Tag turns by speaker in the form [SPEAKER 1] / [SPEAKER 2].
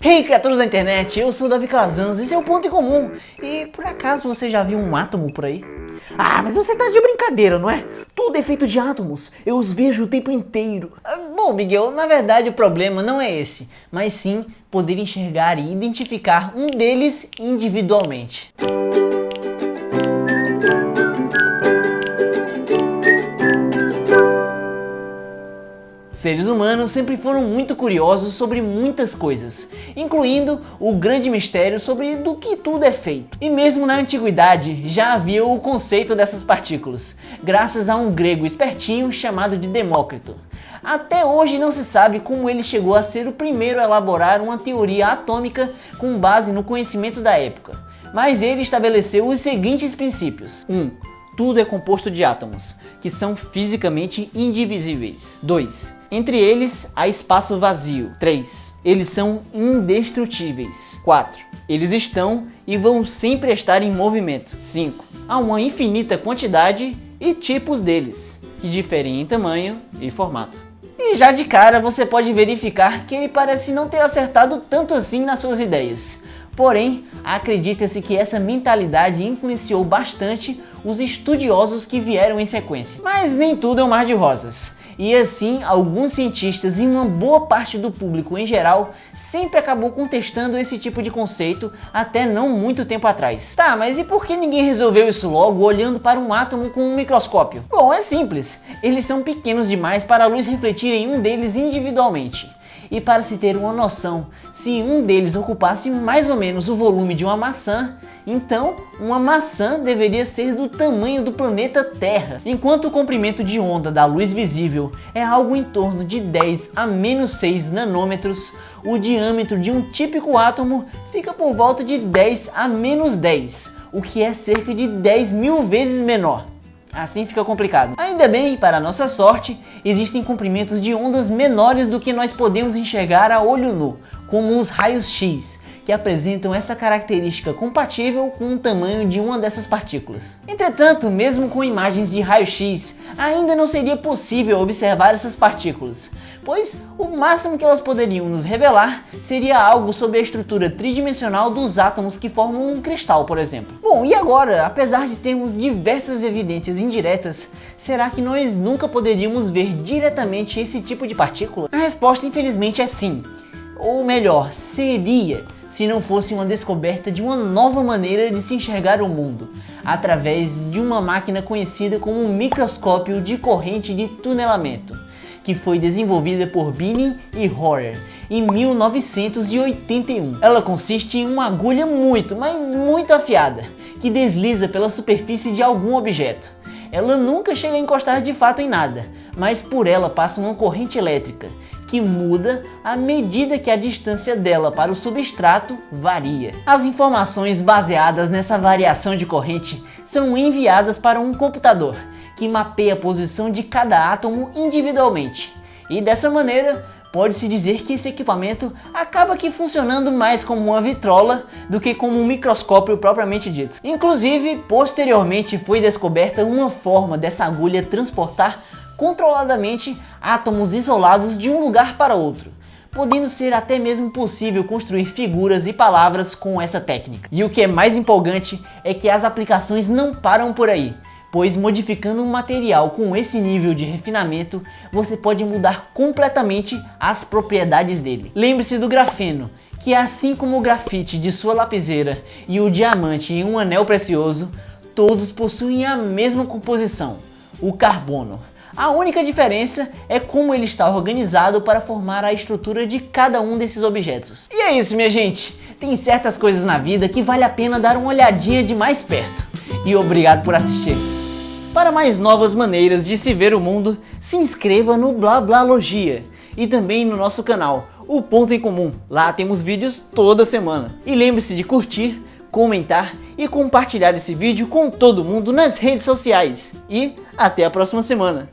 [SPEAKER 1] Hey, criaturas da internet, eu sou o Davi Calazans, esse é o Ponto em Comum. E por acaso você já viu um átomo por aí?
[SPEAKER 2] Ah, mas você tá de brincadeira, não é? Tudo é feito de átomos, eu os vejo o tempo inteiro.
[SPEAKER 1] Bom, Miguel, na verdade o problema não é esse, mas sim poder enxergar e identificar um deles individualmente. Seres humanos sempre foram muito curiosos sobre muitas coisas, incluindo o grande mistério sobre do que tudo é feito. E mesmo na antiguidade já havia o conceito dessas partículas, graças a um grego espertinho chamado de Demócrito. Até hoje não se sabe como ele chegou a ser o primeiro a elaborar uma teoria atômica com base no conhecimento da época, mas ele estabeleceu os seguintes princípios. 1. Tudo é composto de átomos, que são fisicamente indivisíveis. 2. Entre eles há espaço vazio. 3. Eles são indestrutíveis. 4. Eles estão e vão sempre estar em movimento. 5. Há uma infinita quantidade e tipos deles, que diferem em tamanho e formato. E já de cara você pode verificar que ele parece não ter acertado tanto assim nas suas ideias. Porém, acredita-se que essa mentalidade influenciou bastante os estudiosos que vieram em sequência. Mas nem tudo é um mar de rosas. E assim, alguns cientistas e uma boa parte do público em geral sempre acabou contestando esse tipo de conceito até não muito tempo atrás. Tá, mas e por que ninguém resolveu isso logo olhando para um átomo com um microscópio? Bom, é simples. Eles são pequenos demais para a luz refletir em um deles individualmente. E para se ter uma noção, se um deles ocupasse mais ou menos o volume de uma maçã, então uma maçã deveria ser do tamanho do planeta Terra, enquanto o comprimento de onda da luz visível é algo em torno de 10 a menos 6 nanômetros, o diâmetro de um típico átomo fica por volta de 10 a menos 10, o que é cerca de 10.000 vezes menor. Assim fica complicado. Ainda bem, para nossa sorte, existem comprimentos de ondas menores do que nós podemos enxergar a olho nu, como os raios X, que apresentam essa característica compatível com o tamanho de uma dessas partículas. Entretanto, mesmo com imagens de raio-x, ainda não seria possível observar essas partículas, pois o máximo que elas poderiam nos revelar seria algo sobre a estrutura tridimensional dos átomos que formam um cristal, por exemplo. Bom, e agora, apesar de termos diversas evidências indiretas, será que nós nunca poderíamos ver diretamente esse tipo de partícula? A resposta, infelizmente, é sim. Ou melhor, seria, se não fosse uma descoberta de uma nova maneira de se enxergar o mundo, através de uma máquina conhecida como microscópio de corrente de tunelamento, que foi desenvolvida por Binet e Hoare em 1981. Ela consiste em uma agulha muito, mas muito afiada, que desliza pela superfície de algum objeto. Ela nunca chega a encostar de fato em nada, mas por ela passa uma corrente elétrica, que muda à medida que a distância dela para o substrato varia. As informações baseadas nessa variação de corrente são enviadas para um computador, que mapeia a posição de cada átomo individualmente. E dessa maneira, pode-se dizer que esse equipamento acaba que funcionando mais como uma vitrola do que como um microscópio propriamente dito. Inclusive, posteriormente foi descoberta uma forma dessa agulha transportar controladamente átomos isolados de um lugar para outro, podendo ser até mesmo possível construir figuras e palavras com essa técnica. E o que é mais empolgante é que as aplicações não param por aí, pois modificando um material com esse nível de refinamento, você pode mudar completamente as propriedades dele. Lembre-se do grafeno, que assim como o grafite de sua lapiseira e o diamante em um anel precioso, todos possuem a mesma composição, o carbono. A única diferença é como ele está organizado para formar a estrutura de cada um desses objetos. E é isso, minha gente! Tem certas coisas na vida que vale a pena dar uma olhadinha de mais perto. E obrigado por assistir! Para mais novas maneiras de se ver o mundo, se inscreva no Blablalogia e também no nosso canal, o Ponto em Comum. Lá temos vídeos toda semana. E lembre-se de curtir, comentar e compartilhar esse vídeo com todo mundo nas redes sociais. E até a próxima semana!